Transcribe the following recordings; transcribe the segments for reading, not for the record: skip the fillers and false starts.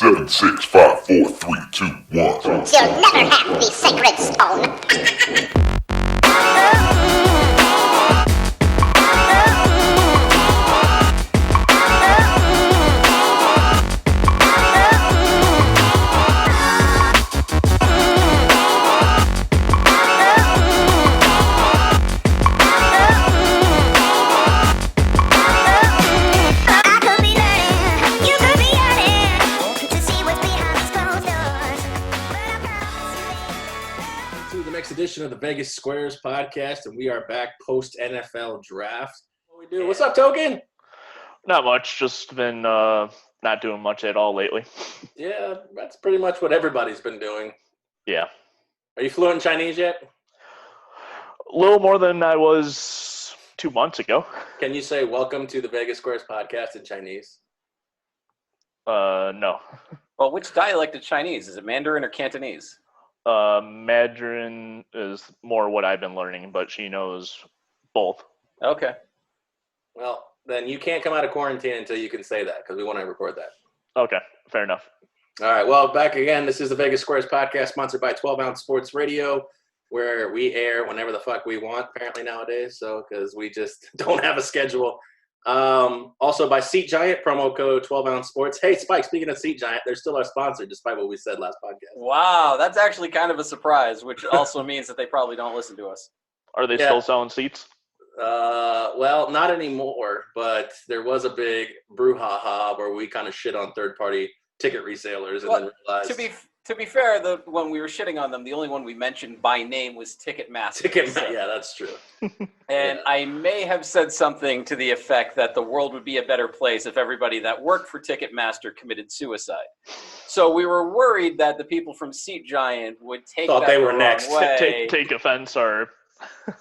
7, 6, 5, 4, 3, 2, 1. You'll never have the sacred stone. Edition of the Vegas Squares podcast, and we are back post NFL draft. What we do? What's up, Token? Not much. Just been not doing much at all lately. Yeah, that's pretty much what everybody's been doing. Yeah. Are you fluent in Chinese yet? A little more than I was 2 months ago. Can you say "Welcome to the Vegas Squares podcast" in Chinese? No. Well, which dialect of Chinese? Is it Mandarin or Cantonese? Mandarin is more what I've been learning, but she knows both. Okay. Well, then you can't come out of quarantine until you can say that, because we want to record that. Okay, fair enough. All right, well, back again. This is the Vegas Squares podcast, sponsored by 12 Ounce Sports Radio, where we air whenever the fuck we want, apparently nowadays, so because we just don't have a schedule. Also by Seat Giant, promo code 12 Ounce Sports. Hey, Spike, speaking of Seat Giant, they're still our sponsor, despite what we said last podcast. Wow, that's actually kind of a surprise, which also means that they probably don't listen to us. Are they still selling seats? Well, not anymore, but there was a big brouhaha where we kind of shit on third-party ticket resellers and then realized... To be fair, when we were shitting on them, the only one we mentioned by name was Ticketmaster. Yeah, that's true. And I may have said something to the effect that the world would be a better place if everybody that worked for Ticketmaster committed suicide. So we were worried that the people from Seat Giant would take Thought that they were the next. wrong way. Take offense or...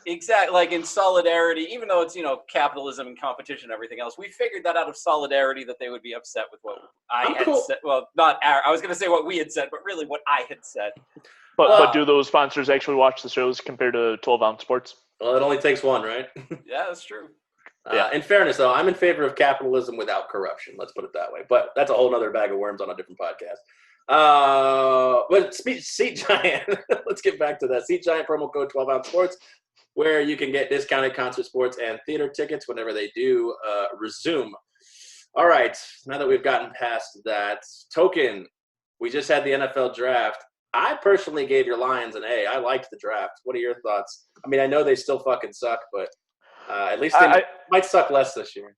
Exactly, like in solidarity, even though it's, capitalism and competition and everything else, we figured that out of solidarity that they would be upset with what I had said. Well, I was going to say what we had said, but really what I had said. But do those sponsors actually watch the shows compared to 12 Ounce Sports? Well, it only takes one, right? Yeah, that's true. In fairness, though, I'm in favor of capitalism without corruption. Let's put it that way. But that's a whole other bag of worms on a different podcast. But Seat Giant, let's get back to that. Seat Giant, promo code 12 Ounce Sports, where you can get discounted concert, sports, and theater tickets whenever they do resume. All right, now that we've gotten past that, Token, we just had the NFL draft. I personally gave your Lions an A. I liked the draft. What are your thoughts? I mean, I know they still fucking suck, but at least they might suck less this year.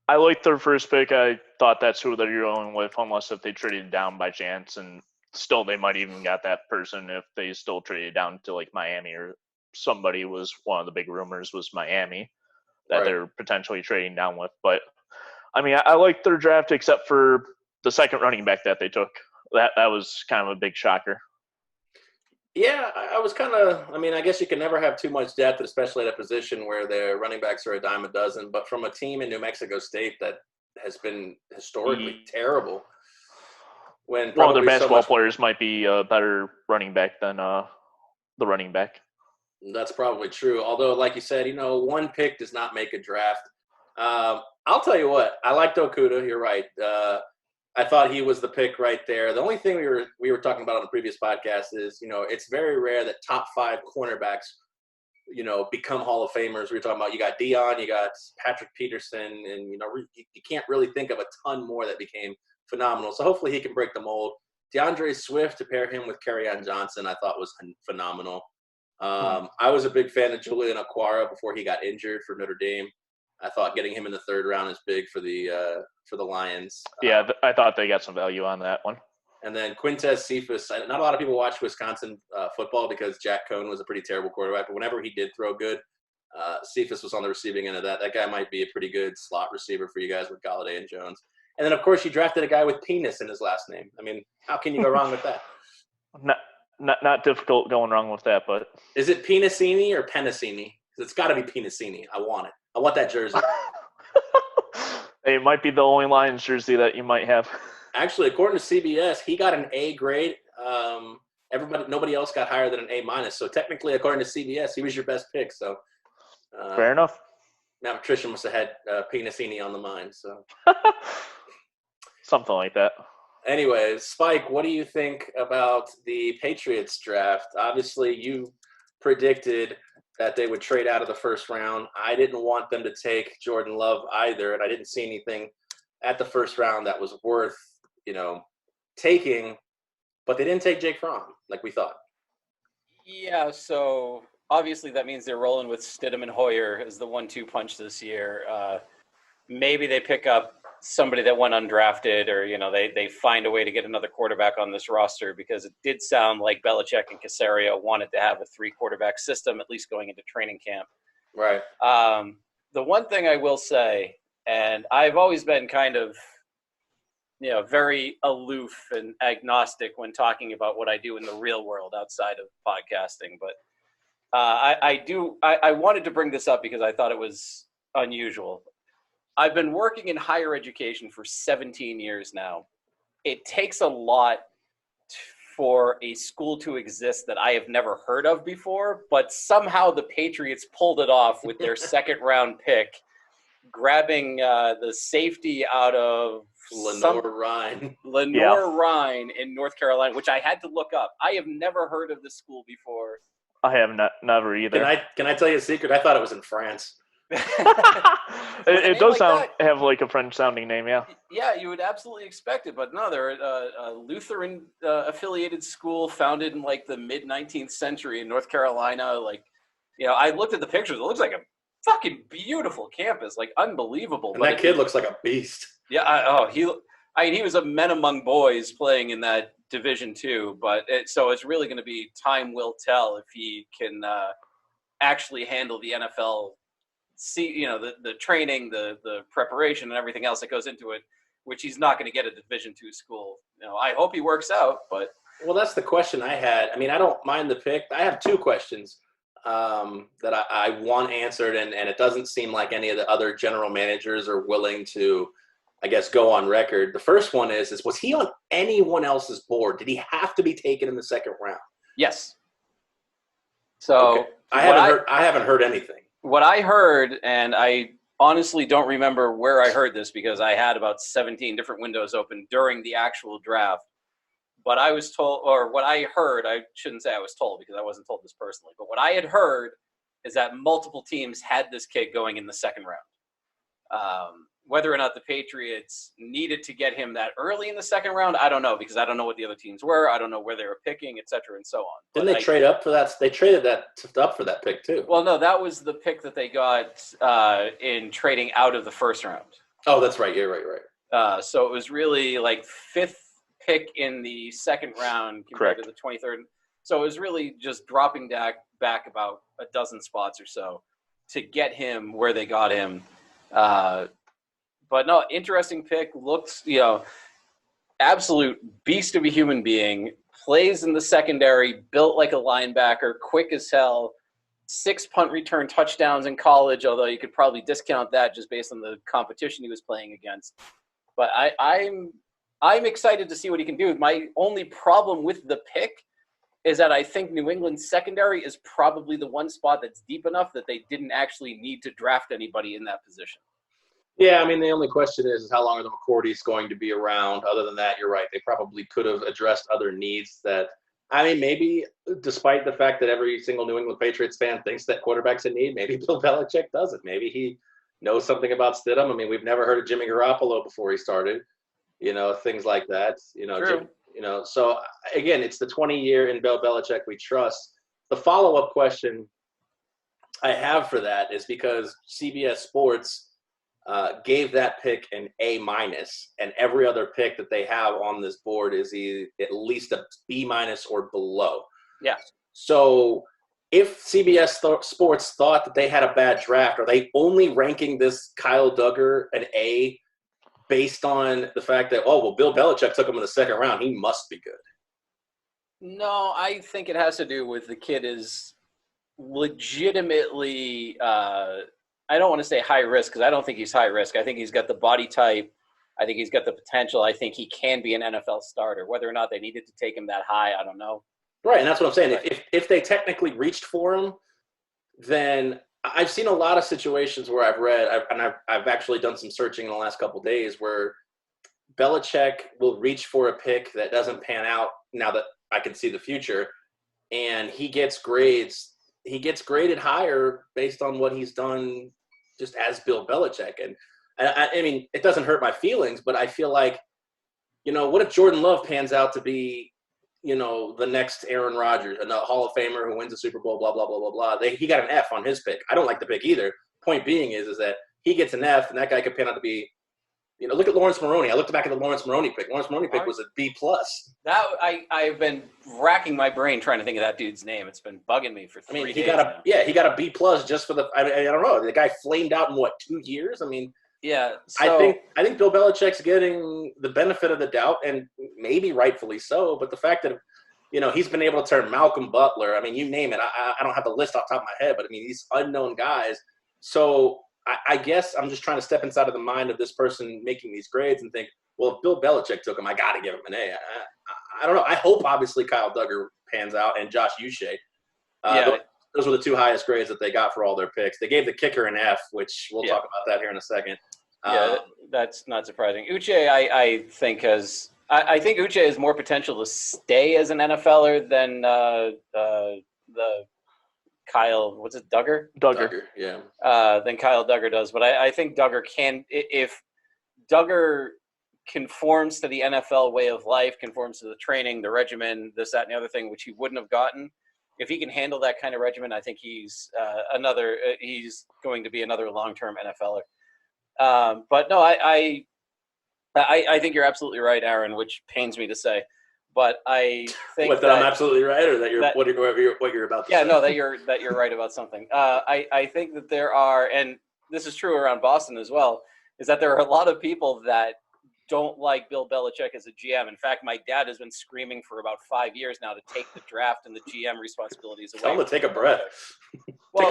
I liked their first pick. I thought that's who they're going with, unless if they traded down by chance, and still they might even got that person if they still traded down to like Miami or somebody. Was one of the big rumors was Miami that they're potentially trading down with. But I mean, I liked their draft except for the second running back that they took. That was kind of a big shocker. Yeah, I was kind of – I mean, I guess you can never have too much depth, especially at a position where their running backs are a dime a dozen. But from a team in New Mexico State that has been historically terrible. One of their basketball players might be a better running back than the running back. That's probably true. Although, like you said, one pick does not make a draft. I'll tell you what. I liked Okudah. You're right. I thought he was the pick right there. The only thing we were talking about on the previous podcast is, it's very rare that top 5 cornerbacks, become Hall of Famers. We were talking about, you got Dion, you got Patrick Peterson, and, you can't really think of a ton more that became phenomenal. So hopefully he can break the mold. DeAndre Swift, to pair him with Kerryon Johnson, I thought was phenomenal. I was a big fan of Julian Okwara before he got injured for Notre Dame. I thought getting him in the third round is big for the Lions. Yeah, I thought they got some value on that one. And then Quintez Cephas. Not a lot of people watch Wisconsin football because Jack Cohn was a pretty terrible quarterback. But whenever he did throw good, Cephas was on the receiving end of that. That guy might be a pretty good slot receiver for you guys with Galladay and Jones. And then, of course, you drafted a guy with penis in his last name. I mean, how can you go wrong with that? Not difficult going wrong with that, but is it Penisini or Penisini? Because it's got to be Penisini. I want it. I want that jersey. It might be the only Lions jersey that you might have. Actually, according to CBS, he got an A grade. Nobody else got higher than an A-. So technically, according to CBS, he was your best pick. So fair enough. Now Patricia must have had Penisini on the mind. So something like that. Anyways, Spike, what do you think about the Patriots draft? Obviously, you predicted that they would trade out of the first round. I didn't want them to take Jordan Love either, and I didn't see anything at the first round that was worth, taking. But they didn't take Jake Fromm like we thought. Yeah, so obviously that means they're rolling with Stidham and Hoyer as the 1-2 punch this year. Maybe they pick up somebody that went undrafted, or they find a way to get another quarterback on this roster, because it did sound like Belichick and Caserio wanted to have a 3-quarterback system, at least going into training camp. Right. The one thing I will say, and I've always been kind of very aloof and agnostic when talking about what I do in the real world outside of podcasting, but I wanted to bring this up because I thought it was unusual. I've been working in higher education for 17 years now. It takes a lot for a school to exist that I have never heard of before, but somehow the Patriots pulled it off with their second-round pick, grabbing the safety out of Rhine Rhine in North Carolina, which I had to look up. I have never heard of this school before. I have never either. Can I tell you a secret? I thought it was in France. it does have like a French-sounding name, yeah. Yeah, you would absolutely expect it, but no, they're a Lutheran affiliated school founded in like the mid-19th century in North Carolina. I looked at the pictures. It looks like a fucking beautiful campus, like unbelievable. And that kid looks like a beast. Yeah, he was a men among boys playing in that Division II, so it's really going to be time will tell if he can actually handle the NFL. See, the training, the preparation, and everything else that goes into it, which he's not going to get at a Division II school. I hope he works out, but well, that's the question I had. I mean, I don't mind the pick. I have 2 questions that I want answered, and it doesn't seem like any of the other general managers are willing to, I guess, go on record. The first one is was he on anyone else's board? Did he have to be taken in the second round? Yes. So okay. I haven't heard anything. What I heard, and I honestly don't remember where I heard this because I had about 17 different windows open during the actual draft, but I was told, or what I heard, I shouldn't say I was told because I wasn't told this personally, but what I had heard is that multiple teams had this kid going in the second round. Whether or not the Patriots needed to get him that early in the second round, I don't know, because I don't know what the other teams were. I don't know where they were picking, et cetera, and so on. Didn't they trade up for that? They traded that up for that pick, too. Well, no, that was the pick that they got in trading out of the first round. Oh, that's right. You're right. So it was really like 5th pick in the second round compared to the 23rd. So it was really just dropping back about a dozen spots or so to get him where they got him. But no, interesting pick. Looks, absolute beast of a human being. Plays in the secondary, built like a linebacker, quick as hell. 6 punt return touchdowns in college, although you could probably discount that just based on the competition he was playing against. But I'm excited to see what he can do. My only problem with the pick is that I think New England's secondary is probably the one spot that's deep enough that they didn't actually need to draft anybody in that position. Yeah, I mean, the only question is how long are the McCourties going to be around? Other than that, you're right. They probably could have addressed other needs that, I mean, maybe despite the fact that every single New England Patriots fan thinks that quarterback's a need, maybe Bill Belichick doesn't. Maybe he knows something about Stidham. I mean, we've never heard of Jimmy Garoppolo before he started, things like that. True. So, again, it's the 20-year in Bill Belichick we trust. The follow-up question I have for that is because CBS Sports gave that pick an A-, and every other pick that they have on this board is at least a B- or below. Yeah. So if CBS Sports thought that they had a bad draft, are they only ranking this Kyle Duggar an A based on the fact that, Bill Belichick took him in the second round. He must be good. No, I think it has to do with the kid is legitimately I don't want to say high risk because I don't think he's high risk. I think he's got the body type. I think he's got the potential. I think he can be an NFL starter. Whether or not they needed to take him that high, I don't know. Right, and that's what I'm saying. If they technically reached for him, then I've seen a lot of situations where I've read, and I've actually done some searching in the last couple of days where Belichick will reach for a pick that doesn't pan out now that I can see the future, and he gets grades. He gets graded higher based on what he's done just as Bill Belichick. And I mean, it doesn't hurt my feelings, but I feel like, what if Jordan Love pans out to be, the next Aaron Rodgers, a Hall of Famer who wins a Super Bowl, blah, blah, blah, blah, blah. He got an F on his pick. I don't like the pick either. Point being is that he gets an F, and that guy could pan out to be, look at Lawrence Maroney. I looked back at the Lawrence Maroney pick. Lawrence Maroney pick was a B+. That I've been racking my brain trying to think of that dude's name. It's been bugging me for 3 days now. He got a B+ just for the. I don't know. The guy flamed out in 2 years. I mean, yeah. So, I think Bill Belichick's getting the benefit of the doubt, and maybe rightfully so. But the fact that he's been able to turn Malcolm Butler. I mean, you name it. I don't have the list off the top of my head, but I mean these unknown guys. So I guess I'm just trying to step inside of the mind of this person making these grades and think, well, if Bill Belichick took him, I got to give him an A. I don't know. I hope obviously Kyle Duggar pans out and Josh Uche. Those were the 2 highest grades that they got for all their picks. They gave the kicker an F, which we'll talk about that here in a second. That's not surprising. Uche, I think I think Uche has more potential to stay as an NFLer than the Kyle, what's it, Duggar? Duggar, yeah. Than Kyle Duggar does. But I think Duggar can, if Duggar conforms to the NFL way of life, conforms to the training, the regimen, this, that, and the other thing, which he wouldn't have gotten. If he can handle that kind of regimen, I think he's going to be another long-term NFLer. But no, I think you're absolutely right, Aaron, which pains me to say. But I think that I'm absolutely right, or that you're what you're about to say. Yeah, no, that you're right about something. I think that there are, and this is true around Boston as well, is that there are a lot of people that don't like Bill Belichick as a GM. In fact, my dad has been screaming for about 5 years now to take the draft and the GM responsibilities away. Tell him to take a breath. Well,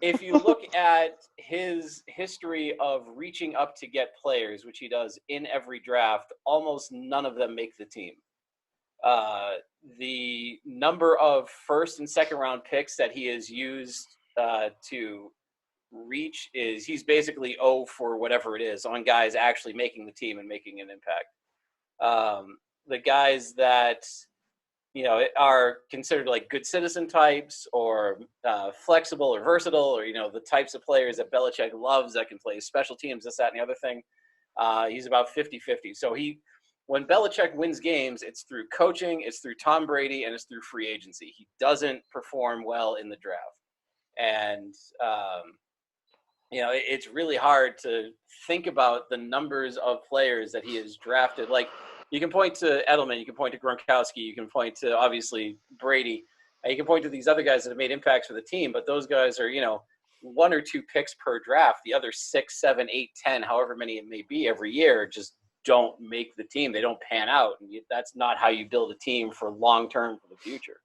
if you look at his history of reaching up to get players, which he does in every draft, almost none of them make the team. The number of first and second round picks that he has used to reach he's basically 0 for whatever it is on guys actually making the team and making an impact. The guys that are considered like good citizen types or flexible or versatile, or the types of players that Belichick loves that can play special teams, this, that, and the other thing. He's about 50-50. So when Belichick wins games, it's through coaching, it's through Tom Brady, and it's through free agency. He doesn't perform well in the draft. And it's really hard to think about the numbers of players that he has drafted. Like, you can point to Edelman, you can point to Gronkowski, you can point to, obviously, Brady. You can point to these other guys that have made impacts for the team, but those guys are, 1 or 2 picks per draft. The other 6, 7, 8, 10, however many it may be every year, just don't make the team. They don't pan out. And that's not how you build a team for long-term for the future.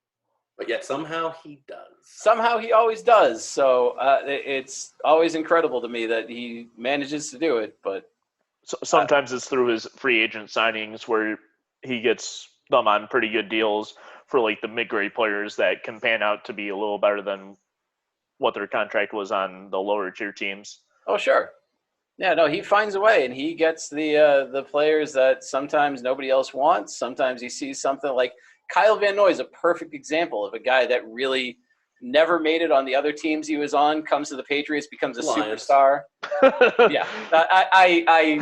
But yet somehow he does. Somehow he always does. So it's always incredible to me that he manages to do it. But sometimes it's through his free agent signings where he gets them on pretty good deals for like the mid-grade players that can pan out to be a little better than what their contract was on the lower tier teams. Oh, sure. Yeah, no, he finds a way, and he gets the players that sometimes nobody else wants. Sometimes he sees something like Kyle Van Noy is a perfect example of a guy that really never made it on the other teams he was on, comes to the Patriots, becomes a superstar. Yeah, I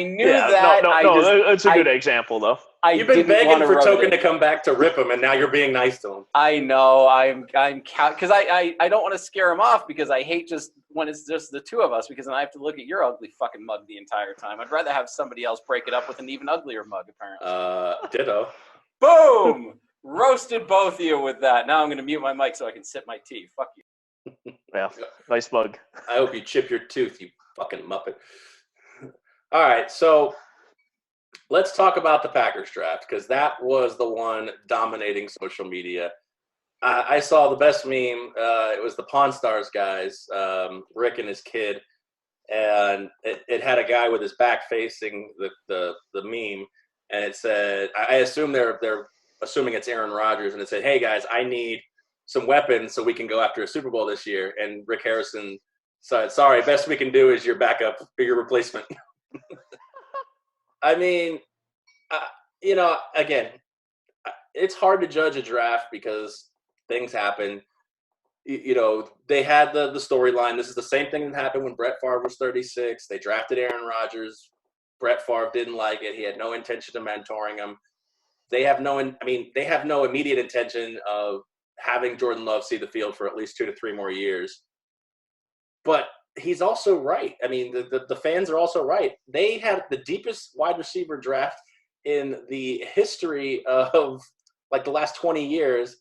knew that. No, it's a good example, though. You've been begging for Token to come back to rip him, and now you're being nice to him. I know. I'm because I don't want to scare him off, because I hate just when it's just the two of us, because then I have to look at your ugly fucking mug the entire time. I'd rather have somebody else break it up with an even uglier mug, apparently. Ditto. Boom! Roasted both of you with that. Now I'm going to mute my mic so I can sip my tea. Fuck you. Yeah, nice mug. I hope you chip your tooth, you fucking muppet. All right, so let's talk about the Packers draft, because that was the one dominating social media. I saw the best meme. It was the Pawn Stars guys, Rick and his kid, and it had a guy with his back facing the meme, and it said, I assume they're assuming it's Aaron Rodgers, and it said, "Hey guys, I need some weapons so we can go after a Super Bowl this year." And Rick Harrison said, "Sorry, best we can do is your backup or your replacement." I mean, again, it's hard to judge a draft because things happen. They had the storyline. This is the same thing that happened when Brett Favre was 36. They drafted Aaron Rodgers. Brett Favre didn't like it. He had no intention of mentoring him. They have no immediate intention of having Jordan Love see the field for at least 2 to 3 more years. But he's also right. I mean, the fans are also right. They had the deepest wide receiver draft in the history of like the last 20 years,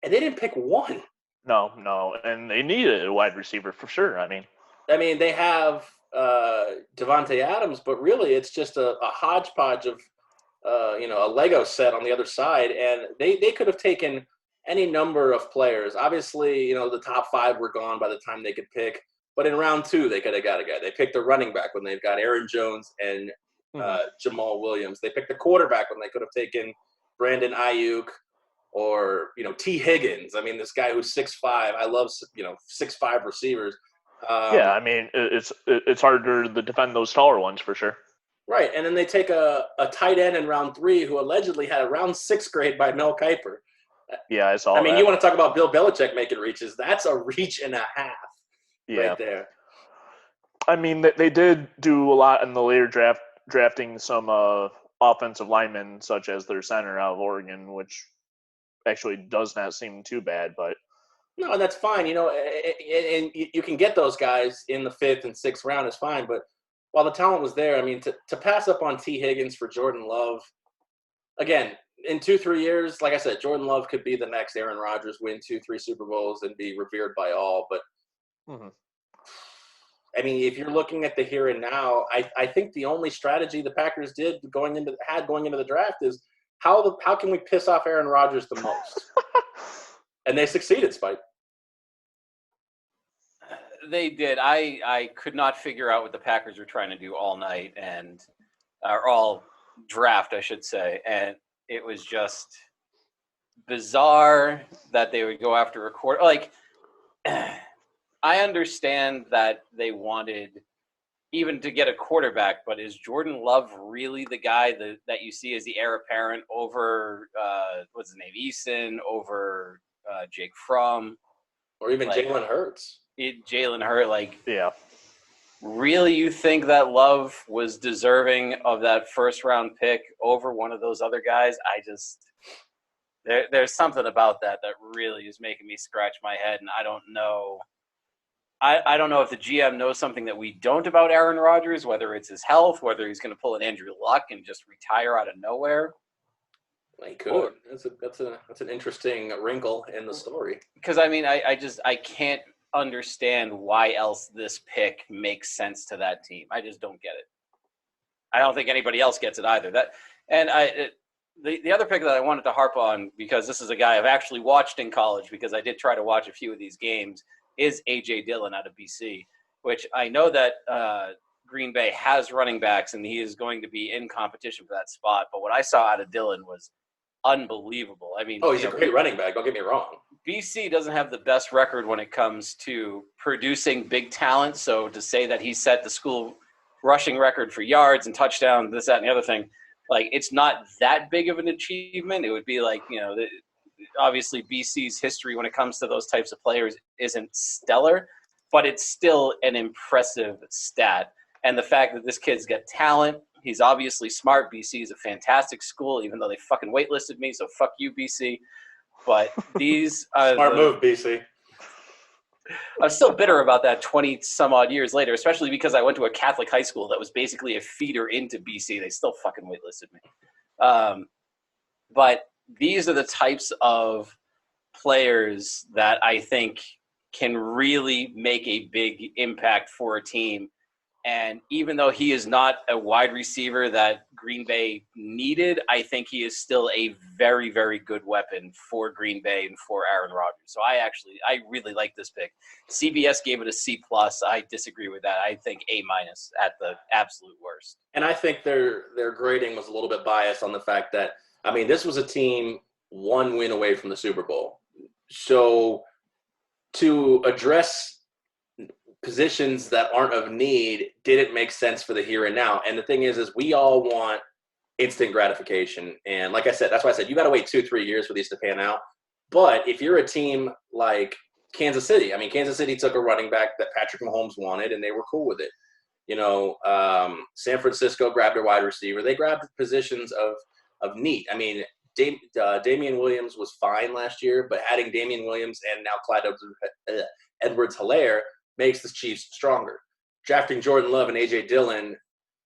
and they didn't pick one. No, and they needed a wide receiver for sure. I mean, they have Devontae Adams, but really it's just a hodgepodge of a Lego set on the other side, and they could have taken any number of players. Obviously, the top 5 were gone by the time they could pick, but in round 2 they could have got a guy. They picked a running back when they've got Aaron Jones and Jamal Williams. They picked a quarterback when they could have taken Brandon Ayuk or T. Higgins. I mean, this guy who's 6'5". I love 6'5" receivers. Yeah, I mean, it's harder to defend those taller ones for sure. Right, and then they take a tight end in round 3 who allegedly had a round 6 grade by Mel Kiper. Yeah, I saw that. I mean, you want to talk about Bill Belichick making reaches. That's a reach and a half right there. I mean, they did do a lot in the later drafting some offensive linemen, such as their center out of Oregon, which actually does not seem too bad, but no, that's fine. And you can get those guys in the 5th and 6th round is fine. But while the talent was there, I mean, to pass up on T. Higgins for Jordan Love, again, in 2-3 years, like I said, Jordan Love could be the next Aaron Rodgers, win 2-3 Super Bowls, and be revered by all. But I mean, if you're looking at the here and now, I think the only strategy the Packers did going into the draft is how can we piss off Aaron Rodgers the most? And they succeeded, Spike. They did. I could not figure out what the Packers were trying to do all night or all draft, I should say. And it was just bizarre that they would go after a quarter. Like, I understand that they wanted even to get a quarterback, but is Jordan Love really the guy that you see as the heir apparent over, what's his name, Eason, over Jake Fromm? Or even Jalen Hurts. Jalen Hurts, yeah. Really, you think that Love was deserving of that first-round pick over one of those other guys? There's something about that really is making me scratch my head, and I don't know. I don't know if the GM knows something that we don't about Aaron Rodgers, whether it's his health, whether he's going to pull an Andrew Luck and just retire out of nowhere. He could. That's an interesting wrinkle in the story. Because I mean, I can't understand why else this pick makes sense to that team. I just don't get it. I don't think anybody else gets it either. The other pick that I wanted to harp on, because this is a guy I've actually watched in college, because I did try to watch a few of these games, is A.J. Dillon out of BC, which I know that Green Bay has running backs and he is going to be in competition for that spot. But what I saw out of Dillon was unbelievable. I mean, he's a great running back. Don't get me wrong. BC doesn't have the best record when it comes to producing big talent. So to say that he set the school rushing record for yards and touchdowns, this, that, and the other thing, it's not that big of an achievement. It would be obviously BC's history when it comes to those types of players isn't stellar, but it's still an impressive stat. And the fact that this kid's got talent, he's obviously smart. BC is a fantastic school, even though they fucking waitlisted me. So fuck you, BC. But these are smart move, BC. I'm still bitter about that 20 some odd years later, especially because I went to a Catholic high school that was basically a feeder into BC. They still fucking waitlisted me. But these are the types of players that I think can really make a big impact for a team. And even though he is not a wide receiver that Green Bay needed, I think he is still a very, very good weapon for Green Bay and for Aaron Rodgers. So I really like this pick. CBS gave it a C+. I disagree with that. I think A- at the absolute worst. And I think their grading was a little bit biased on the fact that, I mean, this was a team one win away from the Super Bowl. So to address positions that aren't of need didn't make sense for the here and now. And the thing is we all want instant gratification. And like I said, that's why I said you got to wait 2-3 years for these to pan out. But if you're a team like Kansas City, I mean, Kansas City took a running back that Patrick Mahomes wanted, and they were cool with it. San Francisco grabbed a wide receiver. They grabbed positions of need. I mean, Damian Williams was fine last year, but adding Damian Williams and now Clyde Edwards-Helaire makes the Chiefs stronger. Drafting Jordan Love and A.J. Dillon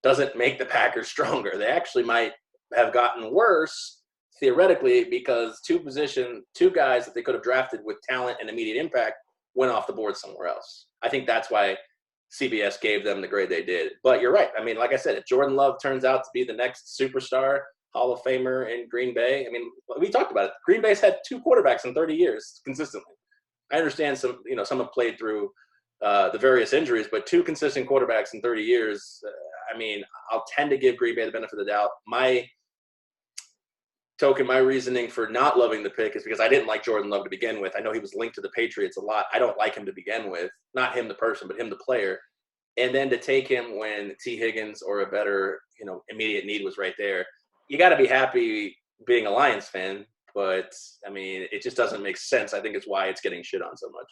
doesn't make the Packers stronger. They actually might have gotten worse, theoretically, because two guys that they could have drafted with talent and immediate impact went off the board somewhere else. I think that's why CBS gave them the grade they did. But you're right. I mean, like I said, if Jordan Love turns out to be the next superstar Hall of Famer in Green Bay, I mean, we talked about it. Green Bay's had 2 quarterbacks in 30 years consistently. I understand some have played through the various injuries, but 2 consistent quarterbacks in 30 years, I mean, I'll tend to give Green Bay the benefit of the doubt. My reasoning for not loving the pick is because I didn't like Jordan Love to begin with. I know he was linked to the Patriots a lot. I don't like him to begin with. Not him the person, but him the player. And then to take him when T. Higgins or a better, immediate need was right there. You got to be happy being a Lions fan, but, I mean, it just doesn't make sense. I think it's why it's getting shit on so much.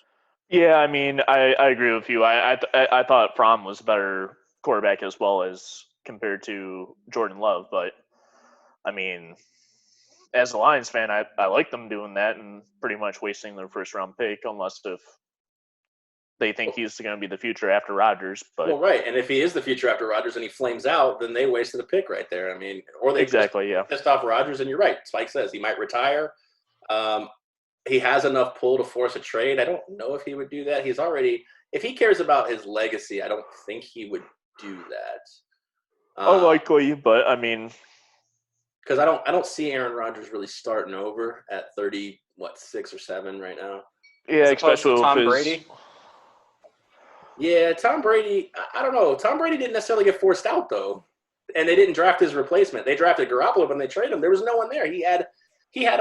Yeah, I mean, I agree with you. I thought Fromm was a better quarterback as well as compared to Jordan Love, but, I mean, as a Lions fan, I like them doing that and pretty much wasting their first-round pick unless if they think he's going to be the future after Rodgers. But well, right, and if he is the future after Rodgers and he flames out, then they wasted a pick right there. I mean, or they pissed off Rodgers, and you're right. Spike says he might retire. He has enough pull to force a trade. I don't know if he would do that. If he cares about his legacy, I don't think he would do that. Unlikely, but I mean, because I don't see Aaron Rodgers really starting over at 6 or 7 right now. Yeah, especially with Tom Brady. Yeah, Tom Brady. I don't know. Tom Brady didn't necessarily get forced out though, and they didn't draft his replacement. They drafted Garoppolo when they traded him. There was no one there. He had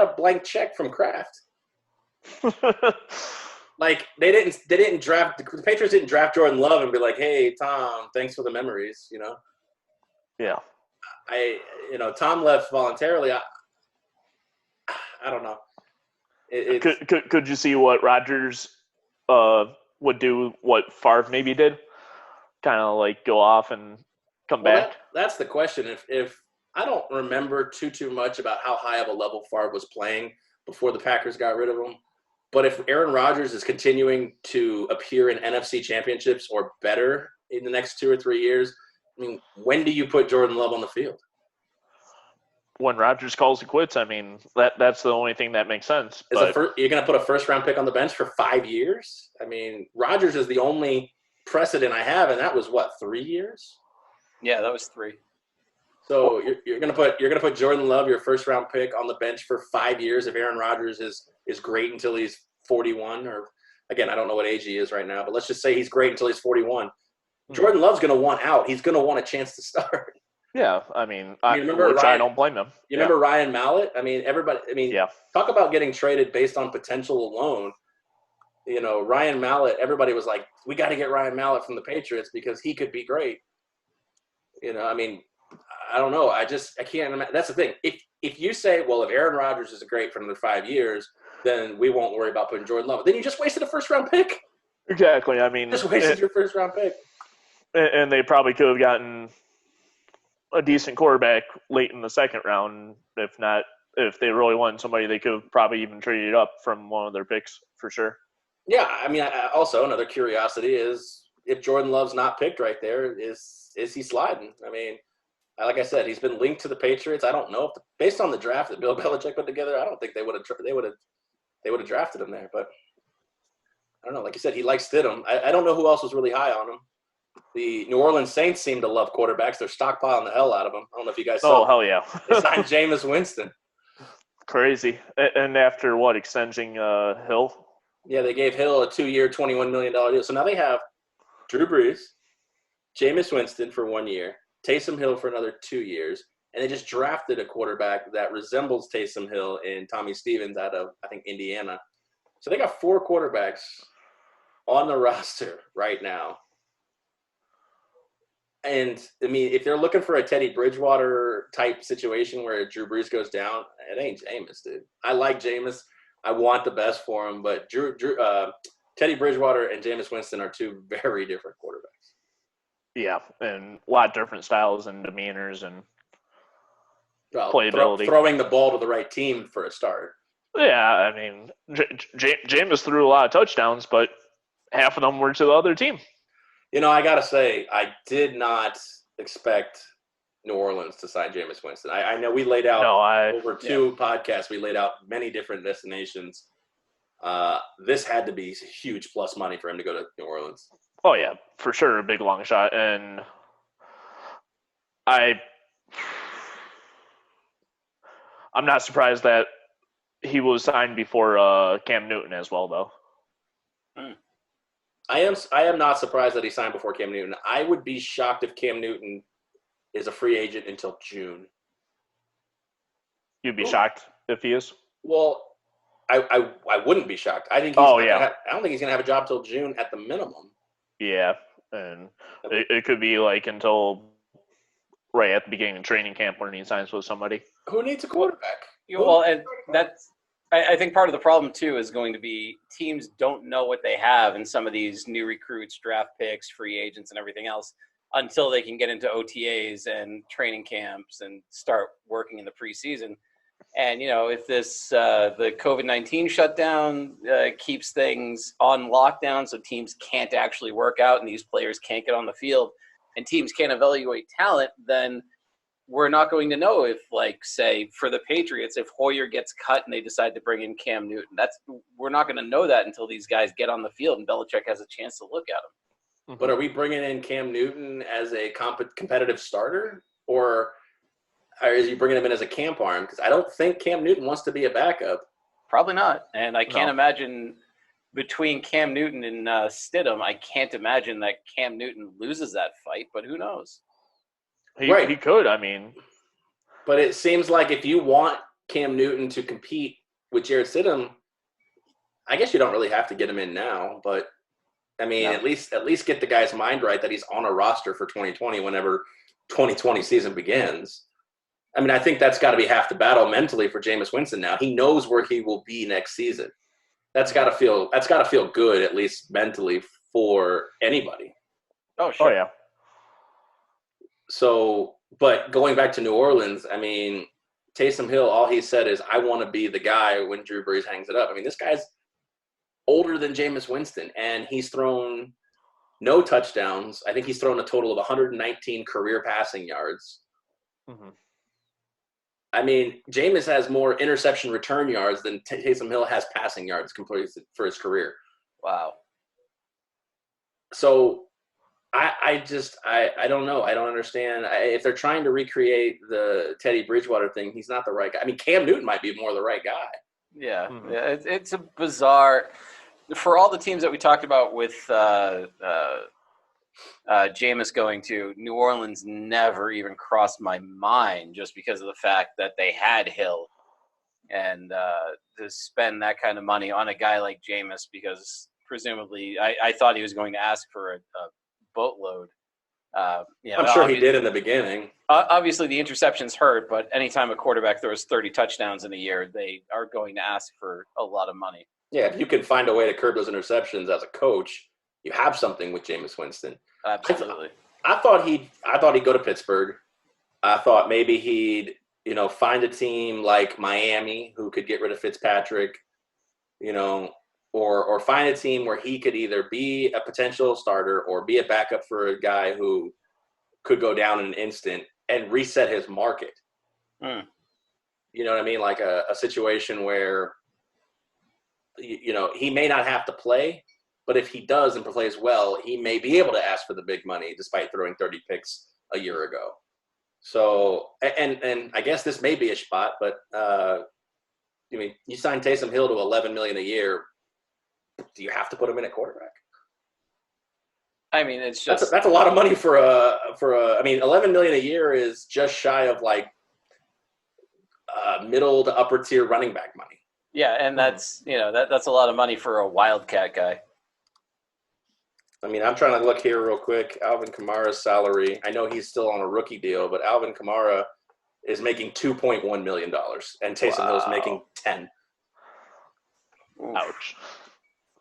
a blank check from Kraft. Like they didn't draft the Patriots didn't draft Jordan Love and be like, hey Tom, thanks for the memories, Yeah. Tom left voluntarily. I don't know. Could you see what Rodgers would do? What Favre maybe did, kind of like go off and come back. That's the question. If I don't remember too much about how high of a level Favre was playing before the Packers got rid of him. But if Aaron Rodgers is continuing to appear in NFC championships or better in the next 2 or 3 years, I mean, when do you put Jordan Love on the field? When Rodgers calls it quits, I mean, that's the only thing that makes sense. You're going to put a first-round pick on the bench for 5 years? I mean, Rodgers is the only precedent I have, and that was, 3 years? Yeah, that was 3. So you're going to put Jordan Love, your first-round pick, on the bench for 5 years if Aaron Rodgers is great until he's 41, or again, I don't know what age he is right now, but let's just say he's great until he's 41. Jordan Love's going to want out. He's going to want a chance to start. Yeah, I mean, I don't blame him. You remember Ryan Mallett? I mean, talk about getting traded based on potential alone. Ryan Mallett, everybody was like, we got to get Ryan Mallett from the Patriots because he could be great. I mean, I don't know. I can't imagine. That's the thing. If you say, well, if Aaron Rodgers is great for another 5 years, then we won't worry about putting Jordan Love. Then you just wasted a first-round pick. Exactly. I mean, just wasted your first-round pick. And they probably could have gotten a decent quarterback late in the second round. If they really wanted somebody, they could have probably even traded up from one of their picks for sure. Yeah, I mean, also another curiosity is if Jordan Love's not picked right there, is he sliding? I mean, like I said, he's been linked to the Patriots. I don't know if based on the draft that Bill Belichick put together, I don't think they would have drafted him there. But I don't know. Like you said, he likes Stidham. I don't know who else was really high on him. The New Orleans Saints seem to love quarterbacks. They're stockpiling the hell out of them. I don't know if you guys saw. Oh, hell yeah. They signed Jameis Winston. Crazy. And after what, extending Hill? Yeah, they gave Hill a 2-year, $21 million deal. So now they have Drew Brees, Jameis Winston for 1 year, Taysom Hill for another 2 years, and they just drafted a quarterback that resembles Taysom Hill in Tommy Stevens out of, I think, Indiana. So they got 4 quarterbacks on the roster right now. And, I mean, if they're looking for a Teddy Bridgewater type situation where Drew Brees goes down, it ain't Jameis, dude. I like Jameis. I want the best for him, but Teddy Bridgewater and Jameis Winston are two very different quarterbacks. Yeah, and a lot different styles and demeanors and playability. Throwing the ball to the right team for a start. Yeah, I mean, Jameis threw a lot of touchdowns, but half of them were to the other team. You know, I got to say, I did not expect New Orleans to sign Jameis Winston. I know we laid out over two podcasts, we laid out many different destinations. This had to be huge plus money for him to go to New Orleans. Oh, yeah, for sure, a big long shot. And I'm not surprised that he was signed before Cam Newton as well, though. I am not surprised that he signed before Cam Newton. I would be shocked if Cam Newton is a free agent until June. You'd be shocked if he is? Well, I wouldn't be shocked. I think I don't think he's gonna have a job till June at the minimum. Yeah, and it could be like until right at the beginning of training camp when he signs with somebody. Who needs a quarterback? Well, and that's I think part of the problem too is going to be teams don't know what they have in some of these new recruits, draft picks, free agents, and everything else until they can get into OTAs and training camps and start working in the preseason. And, you know, if this the COVID-19 shutdown keeps things on lockdown so teams can't actually work out and these players can't get on the field and teams can't evaluate talent, then we're not going to know if, like, say, for the Patriots, if Hoyer gets cut and they decide to bring in Cam Newton. We're not going to know that until these guys get on the field and Belichick has a chance to look at them. But are we bringing in Cam Newton as a competitive starter, or is he bringing him in as a camp arm? Because I don't think Cam Newton wants to be a backup. Probably not. And I can't imagine between Cam Newton and Stidham, I can't imagine that Cam Newton loses that fight, but who knows? He could, I mean. But it seems like if you want Cam Newton to compete with Jarrett Stidham, I guess you don't really have to get him in now. But, I mean, at least get the guy's mind right that he's on a roster for 2020 whenever 2020 season begins. I mean, I think that's got to be half the battle mentally for Jameis Winston now. He knows where he will be next season. That's got to feel good, at least mentally, for anybody. Oh, sure. Oh, yeah. So, but going back to New Orleans, I mean, Taysom Hill, all he said is, I want to be the guy when Drew Brees hangs it up. I mean, this guy's older than Jameis Winston, and he's thrown no touchdowns. I think he's thrown a total of 119 career passing yards. Mm-hmm. I mean, Jameis has more interception return yards than Taysom Hill has passing yards completed for his career. Wow. So I don't know. I don't understand. If they're trying to recreate the Teddy Bridgewater thing, he's not the right guy. I mean, Cam Newton might be more the right guy. Yeah, it's a bizarre – for all the teams that we talked about with Jameis going to, New Orleans never even crossed my mind just because of the fact that they had Hill. And to spend that kind of money on a guy like Jameis because presumably I thought he was going to ask for a boatload. I'm sure he did in the beginning. Obviously, the interceptions hurt, but anytime a quarterback throws 30 touchdowns in a year, they are going to ask for a lot of money. Yeah, if you can find a way to curb those interceptions as a coach, you have something with Jameis Winston. Absolutely. I thought he'd go to Pittsburgh. I thought maybe he'd, find a team like Miami who could get rid of Fitzpatrick, or find a team where he could either be a potential starter or be a backup for a guy who could go down in an instant and reset his market. You know what I mean? Like a situation where, he may not have to play, but if he does and plays well, he may be able to ask for the big money despite throwing 30 picks a year ago. So, and I guess this may be a spot, but you sign Taysom Hill to $11 million a year. Do you have to put him in at quarterback? I mean, it's just that's a lot of money for I mean, $11 million a year is just shy of like middle to upper tier running back money. Yeah, and that's that's a lot of money for a wildcat guy. I mean, I'm trying to look here real quick. Alvin Kamara's salary. I know he's still on a rookie deal, but Alvin Kamara is making $2.1 million, and Taysom Hill's making 10. Ouch.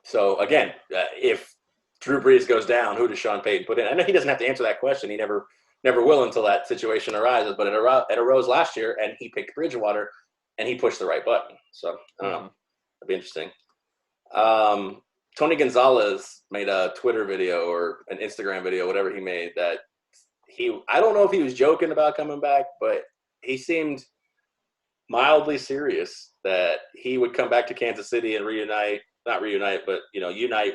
So again, if Drew Brees goes down, who does Sean Payton put in? I know he doesn't have to answer that question. He never will until that situation arises. But it arose last year, and he picked Bridgewater, and he pushed the right button. So I don't know. That'd be interesting. Tony Gonzalez made a Twitter video or an Instagram video, whatever he made, that I don't know if he was joking about coming back, but he seemed mildly serious that he would come back to Kansas City and unite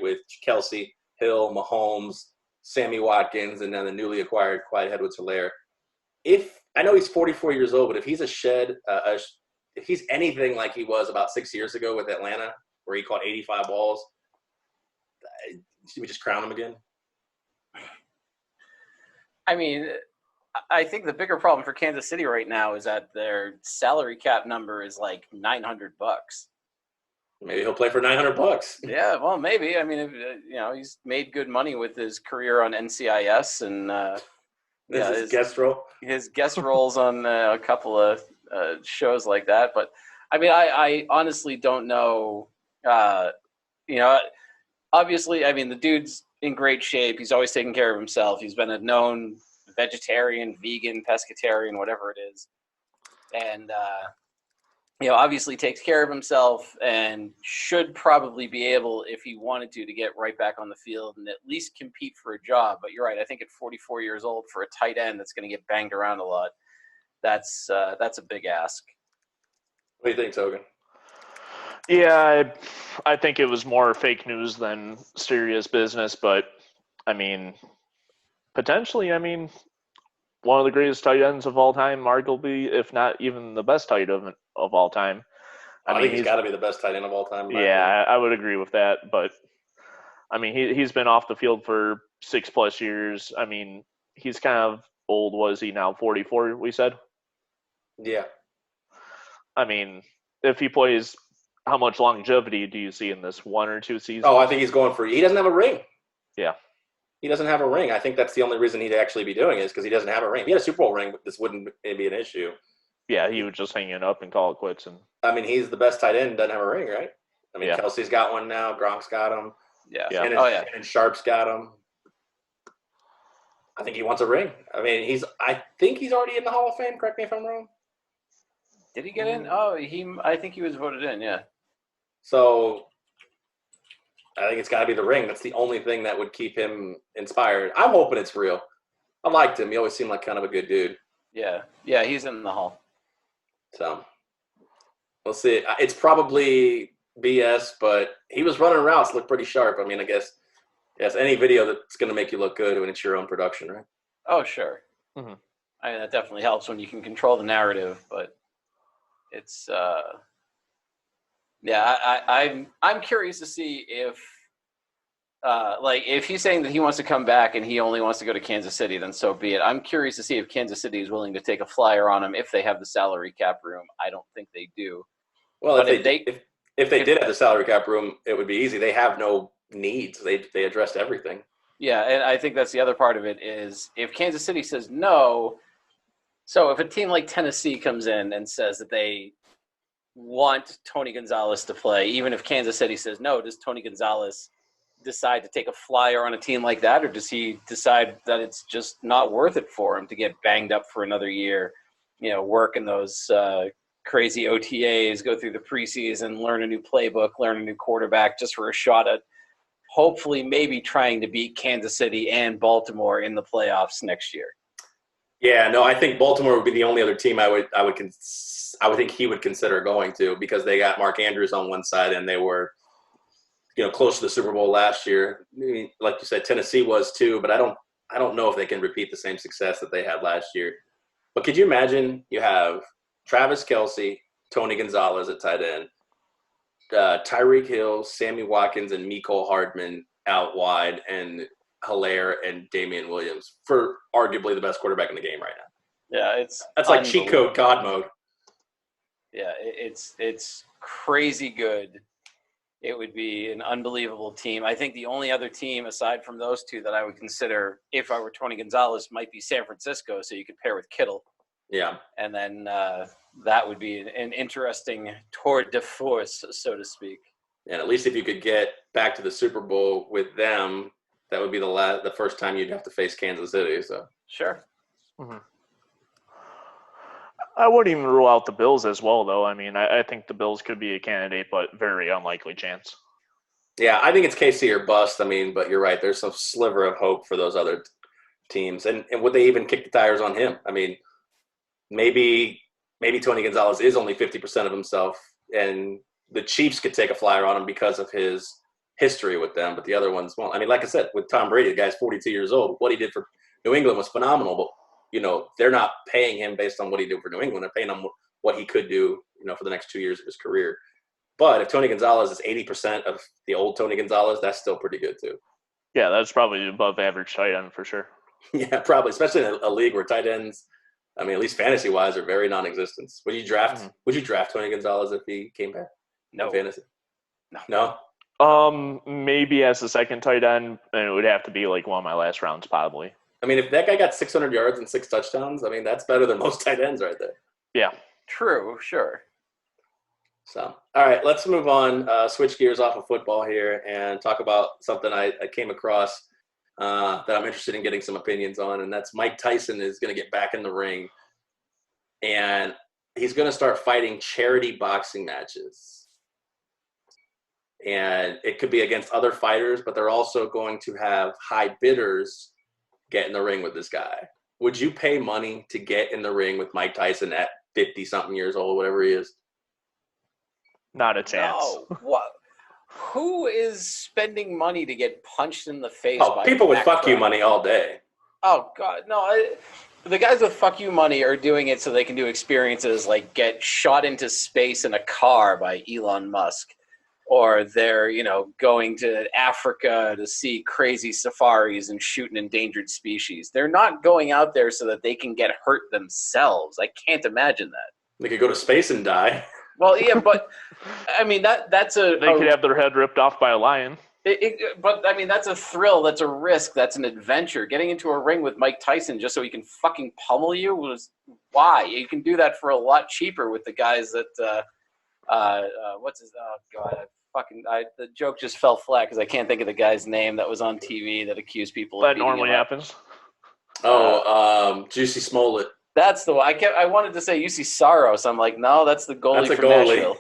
with Kelsey, Hill, Mahomes, Sammy Watkins, and then the newly acquired Clyde Edwards-Helaire. I know he's 44 years old, but if he's if he's anything like he was about 6 years ago with Atlanta, where he caught 85 balls, should we just crown him again? I mean, I think the bigger problem for Kansas City right now is that their salary cap number is like $900. Maybe he'll play for $900. Yeah, well, maybe. I mean, he's made good money with his career on NCIS and his guest role. His guest roles on a couple of shows like that. But I mean, I honestly don't know. Obviously, I mean, the dude's in great shape. He's always taking care of himself. He's been a known vegetarian, vegan, pescatarian, whatever it is. And, obviously takes care of himself and should probably be able, if he wanted to get right back on the field and at least compete for a job. But you're right. I think at 44 years old for a tight end that's going to get banged around a lot, that's a big ask. What do you think, Togan? Yeah, I think it was more fake news than serious business, but I mean, potentially, one of the greatest tight ends of all time, arguably, if not even the best tight end of all time. I think he's got to be the best tight end of all time. Yeah, I would agree with that, but I mean, he's been off the field for 6+ years. I mean, he's kind of old. Was he now 44? We said. Yeah. I mean, if he plays. How much longevity do you see in this 1 or 2 seasons? Oh, I think he's going for – he doesn't have a ring. Yeah. He doesn't have a ring. I think that's the only reason he'd actually be doing it is because he doesn't have a ring. If he had a Super Bowl ring, this wouldn't be an issue. Yeah, he would just hang it up and call it quits. I mean, he's the best tight end, doesn't have a ring, right? I mean, yeah. Kelsey's got one now. Gronk's got him. Yeah. And Sharp's got him. I think he wants a ring. I mean, I think he's already in the Hall of Fame. Correct me if I'm wrong. Did he get in? Oh, I think he was voted in, yeah. So I think it's got to be the ring. That's the only thing that would keep him inspired. I'm hoping it's real. I liked him. He always seemed like kind of a good dude. Yeah, he's in the Hall. So we'll see. It's probably BS, but he was running routes, looked pretty sharp. I mean, I guess any video that's going to make you look good when it's your own production, right? Oh, sure. Mm-hmm. I mean, that definitely helps when you can control the narrative, but it's I'm curious to see if if he's saying that he wants to come back and he only wants to go to Kansas City, then so be it. I'm curious to see if Kansas City is willing to take a flyer on him if they have the salary cap room. I don't think they do. Well, if they did have the salary cap room, it would be easy. They have no needs. They addressed everything. Yeah, and I think that's the other part of it is if Kansas City says no, so if a team like Tennessee comes in and says that they want Tony Gonzalez to play, even if Kansas City says no, does Tony Gonzalez decide to take a flyer on a team like that, or does he decide that it's just not worth it for him to get banged up for another year, work in those crazy OTAs, go through the preseason, learn a new playbook, learn a new quarterback just for a shot at hopefully maybe trying to beat Kansas City and Baltimore in the playoffs next year? Yeah, no, I think Baltimore would be the only other team I would think he would consider going to, because they got Mark Andrews on one side and they were, close to the Super Bowl last year. I mean, like you said, Tennessee was too, but I don't know if they can repeat the same success that they had last year. But could you imagine you have Travis Kelce, Tony Gonzalez at tight end, Tyreek Hill, Sammy Watkins, and Mecole Hardman out wide, and Helaire and Damian Williams for arguably the best quarterback in the game right now. Yeah, that's like cheat code God mode. Yeah, it's crazy good. It would be an unbelievable team. I think the only other team aside from those two that I would consider if I were Tony Gonzalez might be San Francisco, so you could pair with Kittle. Yeah. And then that would be an interesting tour de force, so to speak. And at least if you could get back to the Super Bowl with them, that would be the first time you'd have to face Kansas City. So sure. Mm-hmm. I wouldn't even rule out the Bills as well, though. I mean, I think the Bills could be a candidate, but very unlikely chance. Yeah, I think it's KC or bust. I mean, but you're right. There's some sliver of hope for those other teams. And would they even kick the tires on him? I mean, maybe Tony Gonzalez is only 50% of himself, and the Chiefs could take a flyer on him because of his history with them, but the other ones won't. I mean, like I said, with Tom Brady, the guy's 42 years old. What he did for New England was phenomenal, but they're not paying him based on what he did for New England. They're paying him what he could do, for the next 2 years of his career. But if Tony Gonzalez is 80% of the old Tony Gonzalez, that's still pretty good too. Yeah, that's probably above average tight end for sure. Yeah, probably, especially in a league where tight ends, I mean, at least fantasy-wise, are very non-existent. Would you draft? Mm-hmm. Would you draft Tony Gonzalez if he came back? No. Fantasy? No. Maybe as a second tight end, and it would have to be like one of my last rounds, probably. I mean, if that guy got 600 yards and 6 touchdowns, I mean, that's better than most tight ends right there. Yeah. True, sure. So, all right, let's move on, switch gears off of football here and talk about something I came across that I'm interested in getting some opinions on, and that's Mike Tyson is going to get back in the ring, and he's going to start fighting charity boxing matches. And it could be against other fighters, but they're also going to have high bidders get in the ring with this guy. Would you pay money to get in the ring with Mike Tyson at 50-something years old, whatever he is? Not a chance. No. What? Who is spending money to get punched in the face? Oh, by people with fuck you money all day. Oh, God. No, the guys with fuck you money are doing it so they can do experiences like get shot into space in a car by Elon Musk. Or they're, going to Africa to see crazy safaris and shoot an endangered species. They're not going out there so that they can get hurt themselves. I can't imagine that. They could go to space and die. Well, yeah, but I mean that's a. They could have their head ripped off by a lion. But I mean that's a thrill. That's a risk. That's an adventure. Getting into a ring with Mike Tyson just so he can fucking pummel you was why you can do that for a lot cheaper with the guys that. What's his? Oh God. The joke just fell flat because I can't think of the guy's name that was on TV that accused people. That normally happens. Juicy Smollett. That's the one. I wanted to say UC Saros. I'm like, no, that's the goalie from Nashville.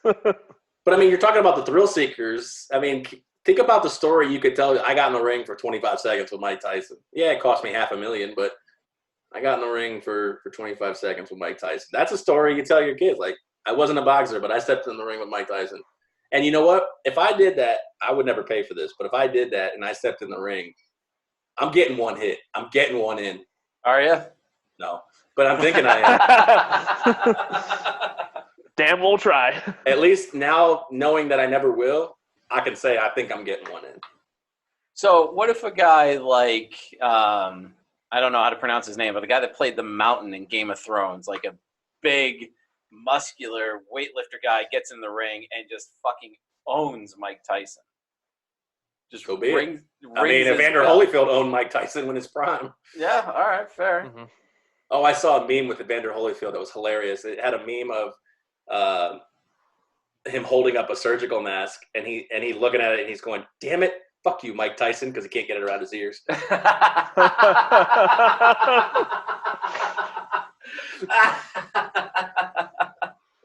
But I mean, you're talking about the thrill seekers. I mean, think about the story you could tell. I got in the ring for 25 seconds with Mike Tyson. Yeah, it cost me $500,000, but I got in the ring for 25 seconds with Mike Tyson. That's a story you tell your kids. Like, I wasn't a boxer, but I stepped in the ring with Mike Tyson. And you know what? If I did that, I would never pay for this. But if I did that and I stepped in the ring, I'm getting one hit. I'm getting one in. Are you? No. But I'm thinking I am. Damn, we'll try. At least now, knowing that I never will, I can say I think I'm getting one in. So what if a guy like, I don't know how to pronounce his name, but the guy that played the Mountain in Game of Thrones, like a big – muscular weightlifter guy gets in the ring and just fucking owns Mike Tyson. Just go big. I mean, Evander Holyfield owned Mike Tyson in his prime. Yeah, all right, fair. Mm-hmm. Oh, I saw a meme with Evander Holyfield that was hilarious. It had a meme of him holding up a surgical mask, and he looking at it, and he's going, "Damn it, fuck you, Mike Tyson," because he can't get it around his ears.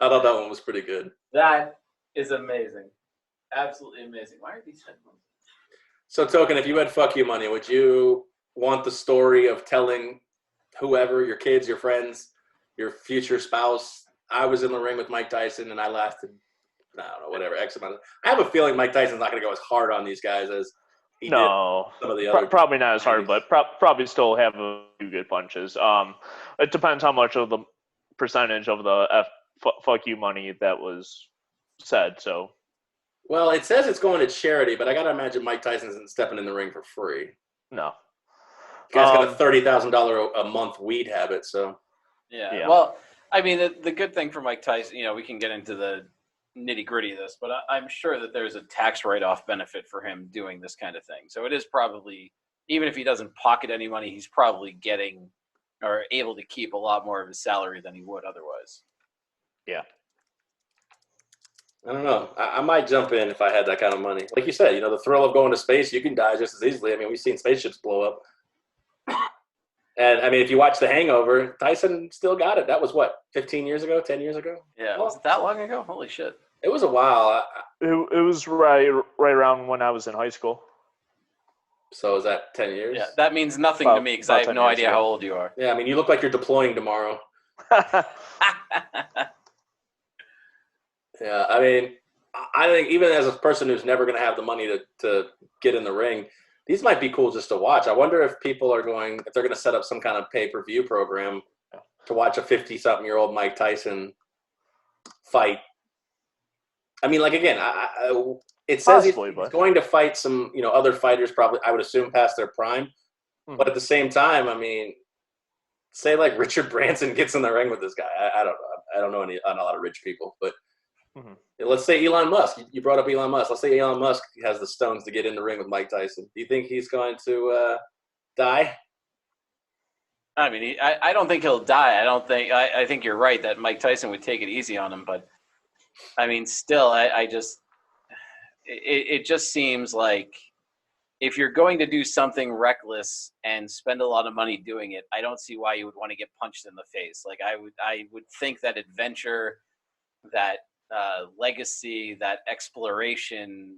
I thought that one was pretty good. That is amazing. Absolutely amazing. Why are these headphones? So, Token, if you had fuck you money, would you want the story of telling whoever, your kids, your friends, your future spouse, I was in the ring with Mike Tyson and I lasted, I don't know, whatever, X amount of – I have a feeling Mike Tyson's not going to go as hard on these guys as he did some of the other probably not as hard, but probably still have a few good punches. It depends how much of the percentage of the fuck you money that was said. So, well, it says it's going to charity, but I got to imagine Mike Tyson isn't stepping in the ring for free. No, the guy's got a $30,000 a month weed habit. So, yeah. Well, I mean, the good thing for Mike Tyson, we can get into the nitty gritty of this, but I'm sure that there's a tax write-off benefit for him doing this kind of thing. So it is probably, even if he doesn't pocket any money, he's probably getting or able to keep a lot more of his salary than he would otherwise. Yeah. I don't know. I might jump in if I had that kind of money. Like you said, the thrill of going to space, you can die just as easily. I mean, we've seen spaceships blow up. And, I mean, if you watch The Hangover, Tyson still got it. That was, 15 years ago, 10 years ago? Yeah, was it that long ago? Holy shit. It was a while. It was right around when I was in high school. So is that 10 years? Yeah, that means nothing to me because I have no idea how old you are. Yeah, I mean, you look like you're deploying tomorrow. Yeah, I mean, I think even as a person who's never going to have the money to get in the ring, these might be cool just to watch. I wonder if they're going to set up some kind of pay-per-view program to watch a 50-something-year-old Mike Tyson fight. I mean, like, again, it says he's going to fight some, other fighters probably, I would assume, past their prime. Mm-hmm. But at the same time, I mean, say like Richard Branson gets in the ring with this guy. I don't know. I don't know a lot of rich people, but mm-hmm. Let's say Elon Musk. You brought up Elon Musk. Let's say Elon Musk has the stones to get in the ring with Mike Tyson. Do you think he's going to die? I mean, I don't think he'll die. I think you're right that Mike Tyson would take it easy on him. But, I mean, still, it just seems like if you're going to do something reckless and spend a lot of money doing it, I don't see why you would want to get punched in the face. Like, I would think that adventure, that legacy, that exploration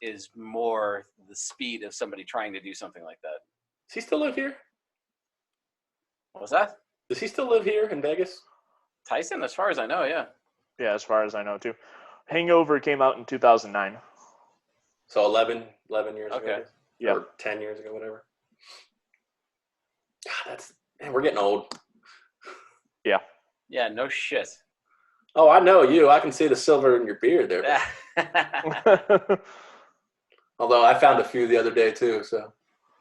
is more the speed of somebody trying to do something like that. Does he still live here? What was that? Does he still live here in Vegas? Tyson, as far as I know, yeah. Yeah, as far as I know, too. Hangover came out in 2009. So 11 years ago? Yeah. Or 10 years ago, whatever. God, we're getting old. Yeah. Yeah, no shit. Oh, I know you. I can see the silver in your beard there. Although I found a few the other day too. So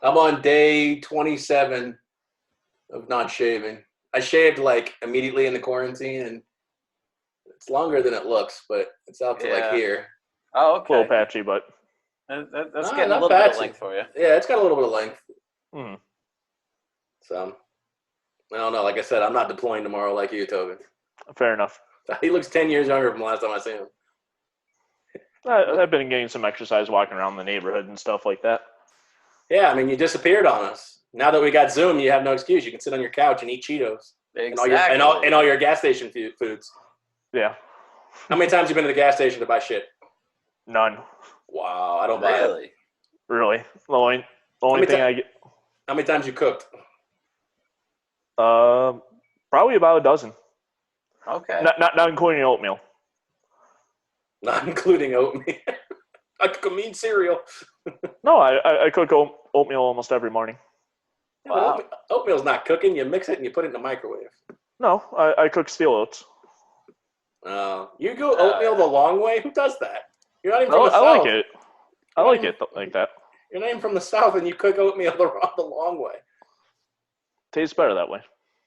I'm on day 27 of not shaving. I shaved like immediately in the quarantine, and it's longer than it looks, but it's out to like here. Oh, okay. A little patchy, but that's getting a little bit of length for you. Yeah, it's got a little bit of length. Mm. So I don't know. Like I said, I'm not deploying tomorrow like you, Tobin. Fair enough. He looks 10 years younger from the last time I seen him. I've been getting some exercise walking around the neighborhood and stuff like that. Yeah, I mean, you disappeared on us. Now that we got Zoom, you have no excuse. You can sit on your couch and eat Cheetos. Exactly. And all your gas station foods. Yeah. How many times have you been to the gas station to buy shit? None. Wow, I don't buy it. Really? The only thing I get. How many times you cooked? Probably about a dozen. Okay. Not including oatmeal. Not including oatmeal. I cook a mean cereal. No, I cook oatmeal almost every morning. Yeah, wow. Oatmeal's not cooking. You mix it and you put it in the microwave. No, I cook steel oats. You go oatmeal the long way? Who does that? You're not even from the South. I like it. I like it like that. You're not even from the South and you cook oatmeal the long way. Tastes better that way.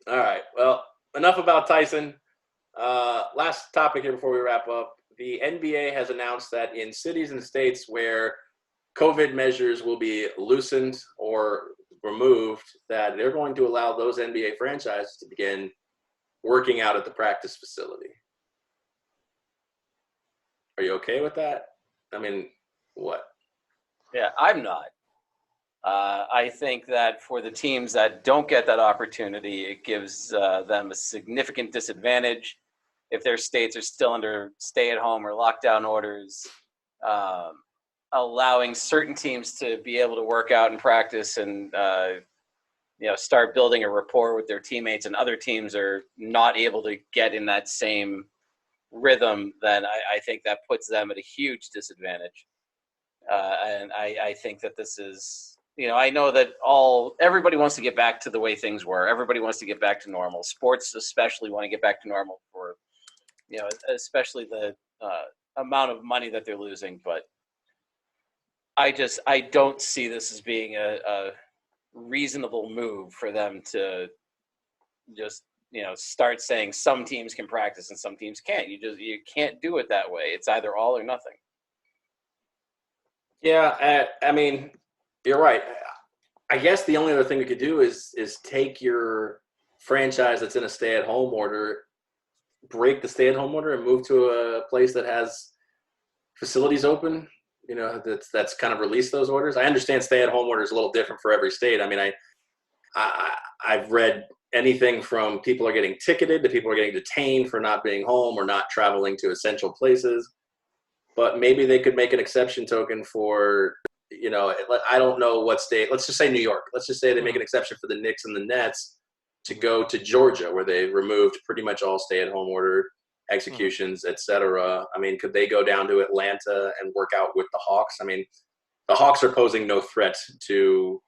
All right. Well, enough about Tyson. Last topic here before we wrap up. The NBA has announced that in cities and states where COVID measures will be loosened or removed, that they're going to allow those NBA franchises to begin working out at the practice facility. Are you okay with that? I mean, what? Yeah, I'm not. I think that for the teams that don't get that opportunity, it gives them a significant disadvantage if their states are still under stay-at-home or lockdown orders, allowing certain teams to be able to work out and practice and start building a rapport with their teammates, and other teams are not able to get in that same rhythm, then I think that puts them at a huge disadvantage. And I think that this is, I know that everybody wants to get back to the way things were. Everybody wants to get back to normal. Sports especially want to get back to normal for, especially the amount of money that they're losing. But I don't see this as being a reasonable move for them to just start saying some teams can practice and some teams can't. You can't do it that way. It's either all or nothing. Yeah, I mean, you're right. I guess the only other thing we could do is take your franchise that's in a stay-at-home order, break the stay-at-home order, and move to a place that has facilities open. That's kind of released those orders. I understand stay-at-home order is a little different for every state. I mean, I've read anything from people are getting ticketed to people are getting detained for not being home or not traveling to essential places. But maybe they could make an exception token for, I don't know what state. Let's just say New York. Let's just say they make an exception for the Knicks and the Nets to go to Georgia, where they removed pretty much all stay-at-home order executions, et cetera. I mean, could they go down to Atlanta and work out with the Hawks? I mean, the Hawks are posing no threat to,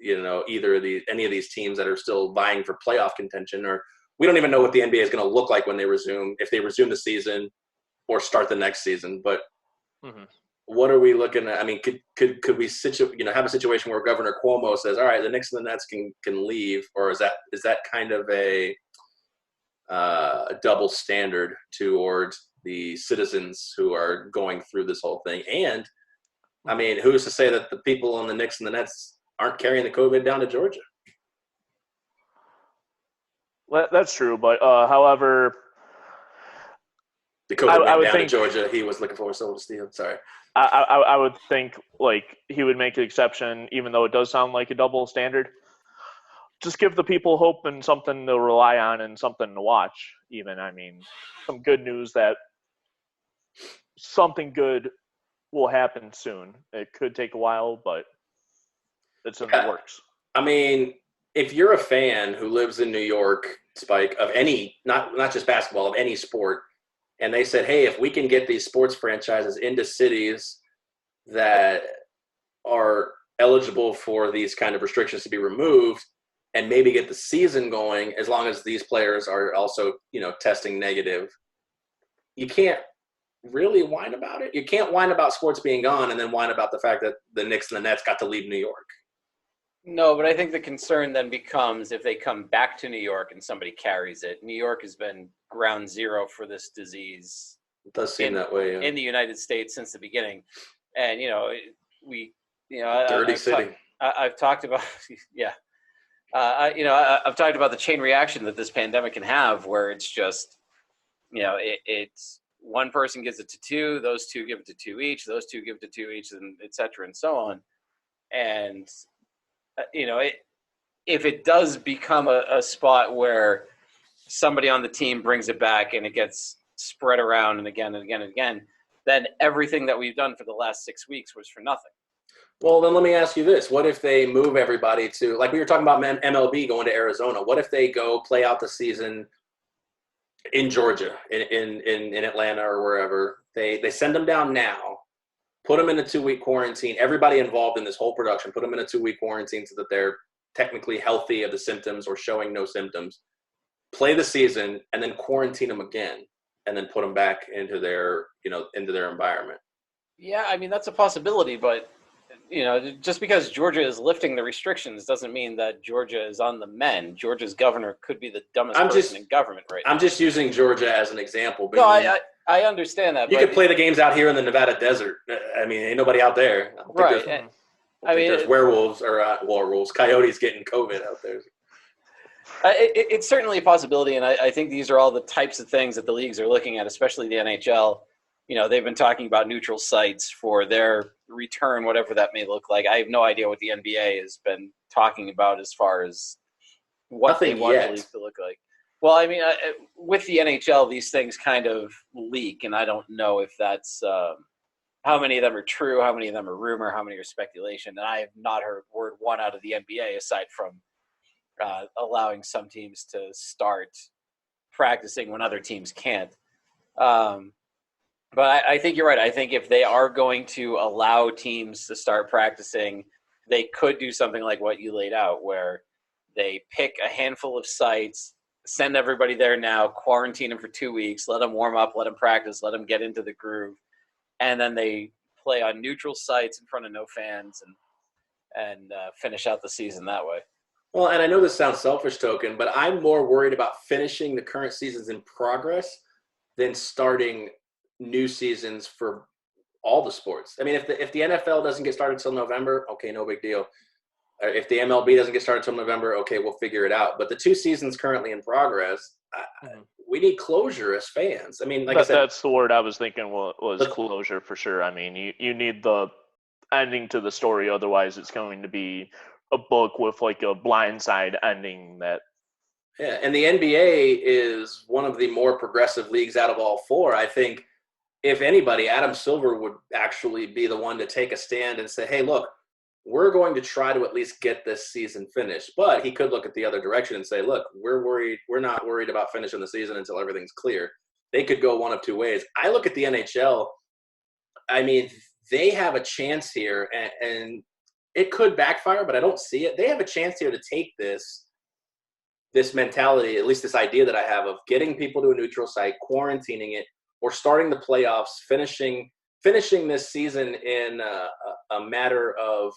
either any of these teams that are still vying for playoff contention, or we don't even know what the NBA is going to look like when they resume, if they resume the season or start the next season. But what are we looking at? I mean, could we have a situation where Governor Cuomo says, all right, the Knicks and the Nets can leave, or is that kind of a double standard towards the citizens who are going through this whole thing? And I mean, who's to say that the people on the Knicks and the Nets aren't carrying the COVID down to Georgia? Well, that's true, but however, the COVID went down think, to Georgia. He was looking for a soul to steal. Sorry. I would think he would make an exception, even though it does sound like a double standard. Just give the people hope and something to rely on and something to watch. Even, I mean, some good news that something good will happen soon. It could take a while, but it's in the works. I mean, if you're a fan who lives in New York, Spike, of any, not just basketball, of any sport, and they said, hey, if we can get these sports franchises into cities that are eligible for these kind of restrictions to be removed and maybe get the season going, as long as these players are also, testing negative, you can't really whine about it. You can't whine about sports being gone and then whine about the fact that the Knicks and the Nets got to leave New York. No, but I think the concern then becomes if they come back to New York and somebody carries it. New York has been ground zero for this disease. It does seem that way. Yeah. In the United States since the beginning. And, Dirty city. I've talked about, yeah. I've talked about the chain reaction that this pandemic can have, where it's just, it's one person gives it to two, those two give it to two each, those two give it to two each, and et cetera, and so on. And, if it does become a spot where somebody on the team brings it back and it gets spread around and again and again and again, then everything that we've done for the last 6 weeks was for nothing. Well, then let me ask you this. What if they move everybody to, like we were talking about MLB going to Arizona, what if they go play out the season in Georgia, in Atlanta or wherever? They send them down now, put them in a 2-week quarantine. Everybody involved in this whole production, put them in a 2-week quarantine so that they're technically healthy of the symptoms or showing no symptoms. Play the season and then quarantine them again, and then put them back into their environment. Yeah, I mean, that's a possibility, but just because Georgia is lifting the restrictions doesn't mean that Georgia is on the mend. Georgia's governor could be the dumbest person in government right now. I'm just using Georgia as an example. But no, I understand that. You could play the games out here in the Nevada desert. I mean, ain't nobody out there. Right. There's werewolves or werewolves, coyotes getting COVID out there. It's certainly a possibility, and I think these are all the types of things that the leagues are looking at, especially the NHL. They've been talking about neutral sites for their return, whatever that may look like. I have no idea what the NBA has been talking about as far as what they want the league to look like. Well, I mean, with the NHL, these things kind of leak, and I don't know if that's how many of them are true, how many of them are rumor, how many are speculation. And I have not heard word one out of the NBA aside from allowing some teams to start practicing when other teams can't. But I think you're right. I think if they are going to allow teams to start practicing, they could do something like what you laid out, where they pick a handful of sites, send everybody there now, quarantine them for 2 weeks, let them warm up, let them practice, let them get into the groove, and then they play on neutral sites in front of no fans and finish out the season that way. Well, and I know this sounds selfish, Token, but I'm more worried about finishing the current seasons in progress than starting new seasons for all the sports. I mean, if the NFL doesn't get started until November, okay, no big deal. If the MLB doesn't get started until November, okay, we'll figure it out. But the two seasons currently in progress, we need closure as fans. I mean, like I said, that's the word I was thinking was closure for sure. I mean, you need the ending to the story, otherwise it's going to be a book with like a blindside ending that. Yeah, and the NBA is one of the more progressive leagues out of all four. I think if anybody, Adam Silver would actually be the one to take a stand and say, hey, look, we're going to try to at least get this season finished. But he could look at the other direction and say, look, we're not worried about finishing the season until everything's clear. They could go one of two ways. I look at the NHL. I mean, they have a chance here, and it could backfire, but I don't see it. They have a chance here to take this mentality, at least this idea that I have of getting people to a neutral site, quarantining it, or starting the playoffs, finishing this season in a matter of,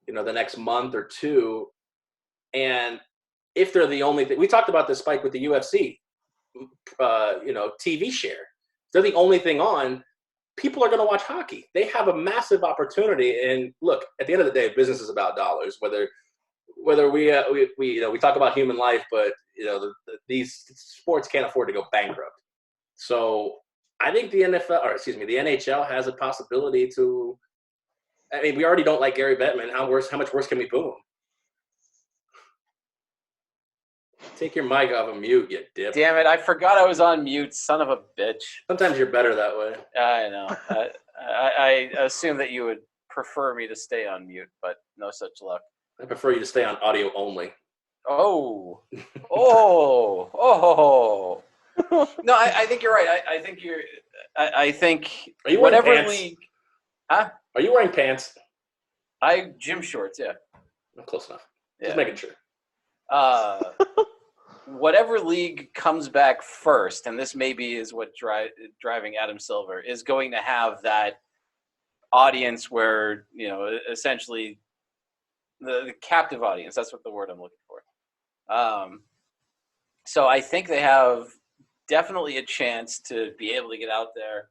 the next month or two. And if they're the only thing, we talked about this, Spike, with the UFC, TV share. If they're the only thing on, people are going to watch hockey. They have a massive opportunity. And look, at the end of the day, business is about dollars. Whether we talk about human life, but these sports can't afford to go bankrupt. So I think the NHL has a possibility to. I mean, we already don't like Gary Bettman. How much worse can we boo him? Take your mic off of mute, you dip. Damn it! I forgot I was on mute. Son of a bitch. Sometimes you're better that way. I know. I assume that you would prefer me to stay on mute, but no such luck. I prefer you to stay on audio only. Oh. No, I think you're right. I think you're. I think Are you whatever wearing pants? league. Huh? Are you wearing pants? Gym shorts. Yeah. Close enough. Yeah. Just making sure. Whatever league comes back first, and this maybe is what driving Adam Silver is going to have that audience where essentially the captive audience. That's what the word I'm looking for. So I think they have definitely a chance to be able to get out there,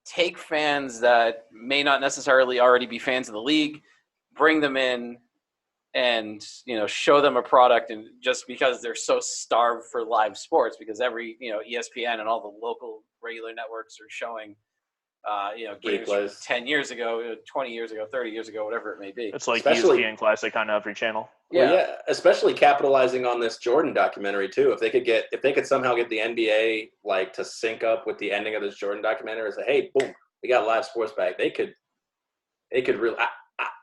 take fans that may not necessarily already be fans of the league, bring them in, and show them a product. And just because they're so starved for live sports, because every ESPN and all the local regular networks are showing games from 10 years ago, 20 years ago, 30 years ago, whatever it may be. It's like ESPN Classic on every channel. Yeah. Well, yeah, especially capitalizing on this Jordan documentary too. If they could somehow get the NBA to sync up with the ending of this Jordan documentary and say, hey, boom, we got live sports back. They could really.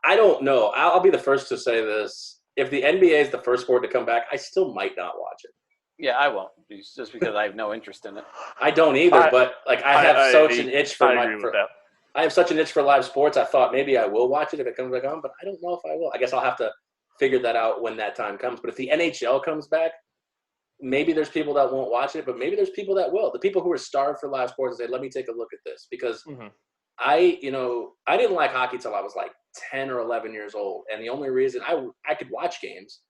I don't know. I'll be the first to say this. If the NBA is the first sport to come back, I still might not watch it. Yeah, I won't. It's just because I have no interest in it. I don't either, but I have such an itch for I have such an itch for live sports. I thought maybe I will watch it if it comes back on, but I don't know if I will. I guess I'll have to figure that out when that time comes. But if the NHL comes back, maybe there's people that won't watch it, but maybe there's people that will. The people who are starved for live sports say, let me take a look at this. Because I didn't like hockey till I was 10 or 11 years old. And the only reason I could watch games,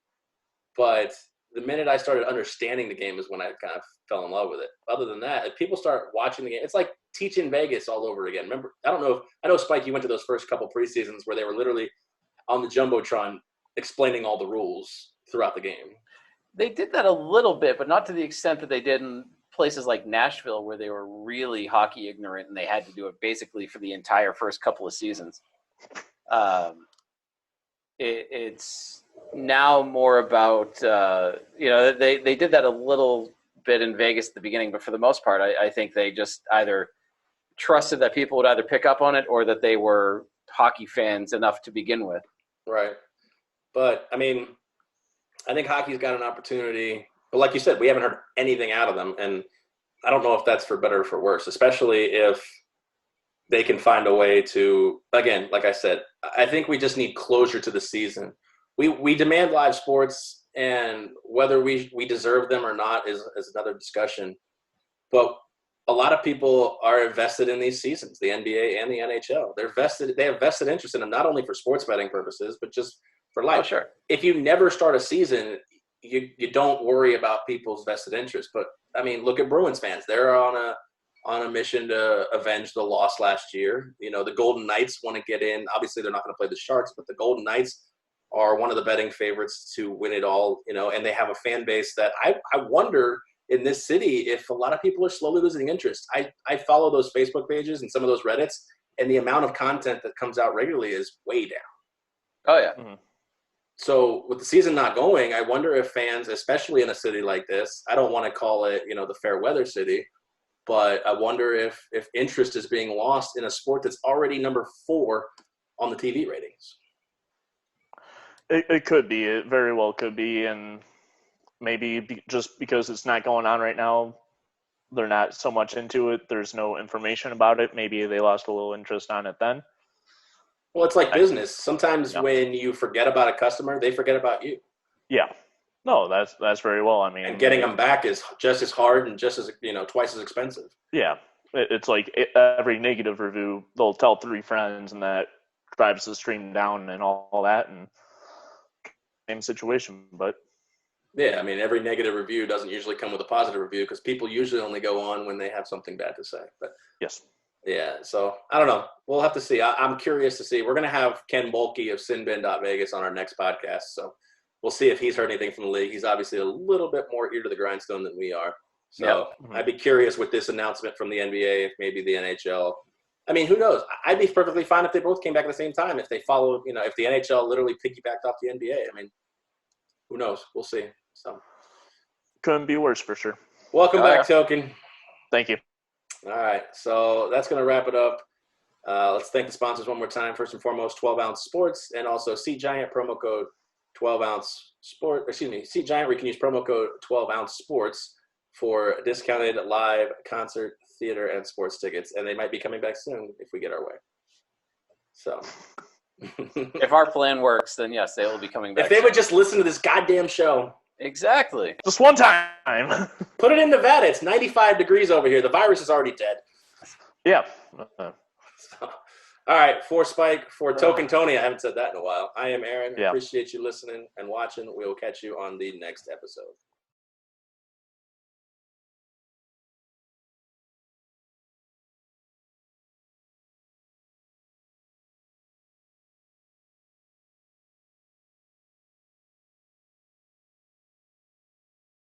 but the minute I started understanding the game is when I kind of fell in love with it. Other than that, if people start watching the game, it's like teaching Vegas all over again. Remember, I know, Spike, you went to those first couple preseasons where they were literally on the Jumbotron explaining all the rules throughout the game. They did that a little bit, but not to the extent that they did in places like Nashville where they were really hockey ignorant and they had to do it basically for the entire first couple of seasons. It's now more about, they did that a little bit in Vegas at the beginning, but for the most part, I think they just either trusted that people would either pick up on it or that they were hockey fans enough to begin with. Right. But, I mean, I think hockey's got an opportunity. But like you said, we haven't heard anything out of them. And I don't know if that's for better or for worse, especially if they can find a way to, again, like I said, I think we just need closure to the season. We demand live sports, and whether we deserve them or not is another discussion. But a lot of people are invested in these seasons, the NBA and the NHL. They have vested interest in them, not only for sports betting purposes, but just for life. Oh, sure. If you never start a season, you don't worry about people's vested interest. But I mean, look at Bruins fans. They're on a mission to avenge the loss last year. You know, the Golden Knights want to get in. Obviously, they're not going to play the Sharks, but the Golden Knights are one of the betting favorites to win it all, you know, and they have a fan base that I wonder in this city if a lot of people are slowly losing interest. I follow those Facebook pages and some of those Reddits, and the amount of content that comes out regularly is way down. Oh, yeah. Mhm. So with the season not going, I wonder if fans, especially in a city like this, I don't want to call it, you know, the fair weather city, but I wonder if interest is being lost in a sport that's already number 4 on the TV ratings. It could be. It very well could be. And maybe just because it's not going on right now, they're not so much into it. There's no information about it. Maybe they lost a little interest on it then. Well, it's like business. Sometimes Yeah. when you forget about a customer, they forget about you. Yeah. No, that's very well. I mean, And getting them back is just as hard and just as, you know, twice as expensive. yeah. It's like every negative review, they'll tell 3 friends, and that drives the stream down and all that. And same situation, but Yeah, I mean, every negative review doesn't usually come with a positive review because people usually only go on when they have something bad to say. But yes. yeah, so I don't know. We'll have to see. I'm curious to see. We're going to have Ken Mulkey of Sinbin.Vegas on our next podcast. So we'll see if he's heard anything from the league. He's obviously a little bit more ear to the grindstone than we are. So I'd be curious with this announcement from the NBA, if maybe the NHL. I mean, who knows? I'd be perfectly fine if they both came back at the same time, if they followed, you know, if the NHL literally piggybacked off the NBA. I mean, who knows? We'll see. So Couldn't be worse for sure. welcome back, Token. Thank you. All right, so that's going to wrap it up. Let's thank the sponsors one more time. First and foremost, 12-ounce sports, and also C Giant promo code 12-ounce sport. Excuse me, C Giant. We can use promo code 12-ounce sports for discounted live concert, theater, and sports tickets, and they might be coming back soon if we get our way. So, If our plan works, then yes, they will be coming back. if they would just listen to this goddamn show. Exactly. Just one time. Put it in Nevada. It's 95 degrees over here. The virus is already dead. Yeah. So, all right, for Spike, for Token Tony, I haven't said that in a while. I am Aaron. Yeah. Appreciate you listening and watching. We will catch you on the next episode.